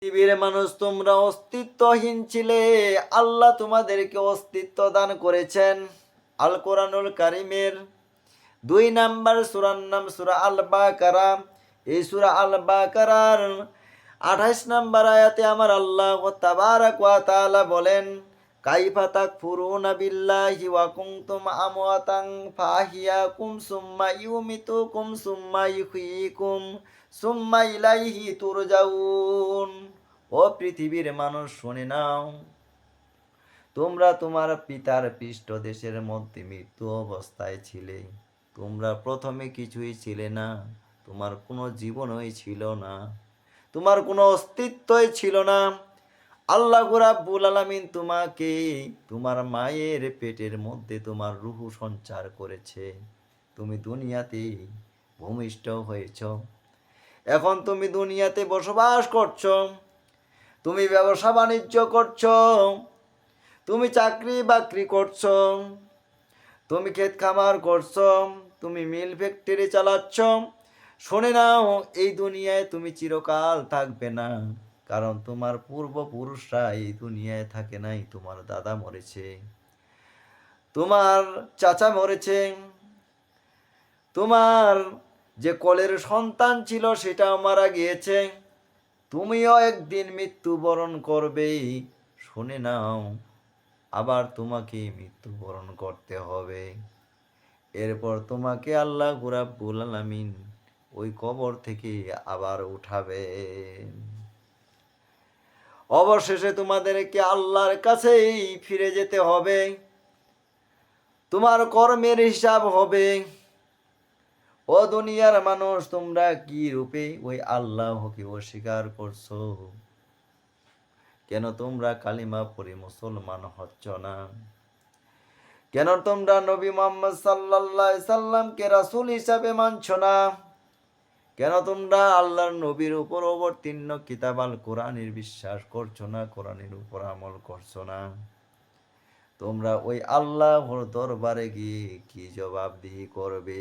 পৃথিবীর মানুষ তোমরা অস্তিত্বহীন ছিলে, আল্লাহ তোমাদেরকে অস্তিত্ব দান করেছেন। আল কোরআনুল কারিমের 2 নাম্বার সূরার নাম সূরা আল বাকারা। এই সূরা আল বাকারার 28 নাম্বার আয়াতে আমার আল্লাহ তাবারাক ওয়া তাআলা বলেন, কাইফা তাকফুরুনা বিল্লাহি ওয়া কুনতুম আমওয়াতান ফাহিয়াকুম সুম্মা ইউমিতুকুম সুম্মা ইউহয়িকুম সুম্মা ইলাইহি তুরজাউন। ও পৃথিবীর মানুষ শুনে নাও, তোমরা তোমার পিতার পৃষ্ঠদেশের মধ্যে মৃত্যু অবস্থায় ছিলে। তোমরা প্রথমে কিছুই ছিলে না, তোমার কোনো জীবনই ছিল না, তোমার কোনো অস্তিত্বই ছিল না। আল্লাহ রাব্বুল আলামিন তোমাকে তোমার মায়ের পেটের মধ্যে তোমার রূহ সঞ্চার করেছে। তুমি দুনিয়াতে ভূমিষ্ঠ হয়েছ। এখন তুমি দুনিয়াতে বসবাস করছো, তুমি ব্যবসা বাণিজ্য করছো, তুমি চাকরি বাকরি করছো, তুমি ক্ষেত খামার করছো, তুমি মিল ফ্যাক্টরি চালাচ্ছ। শুনে নাও, এই দুনিয়ায় তুমি চিরকাল থাকবে না, কারণ তোমার পূর্বপুরুষরা এই দুনিয়ায় থাকে নাই। তোমার দাদা মরেছে, তোমার চাচা মরেছে, তোমার যে কোলের সন্তান ছিল সেটাও মারা গিয়েছে। তুমিও একদিন মৃত্যুবরণ করবে। শুনে নাও, আবার তোমাকে মৃত্যুবরণ করতে হবে। এরপর তোমাকে আল্লাহ রাব্বুল আলামিন ওই কবর থেকে আবার উঠাবে। অবশেষে তোমাদেরকে আল্লাহর কাছেই ফিরে যেতে হবে, তোমার কর্মের হিসাব হবে। ও দুনিয়ার মানুষ, তোমরা কি রূপে ওই আল্লাহকে অস্বীকার করছো? কেন তোমরা কালিমা পড়ে মুসলমান হচ্ছ না? কেন তোমরা নবী মুহাম্মদ সাল্লাল্লাহু আলাইহি সাল্লামকে রাসূল হিসাবে মানছ না? কেন তোমরা আল্লাহর নবীর উপর অবতীর্ণ কিতাব আল কোরআনের বিশ্বাস করছো না, কোরআনের উপর আমল করছো না? তোমরা ওই আল্লাহর দরবারে গিয়ে কি জবাবদিহি করবে?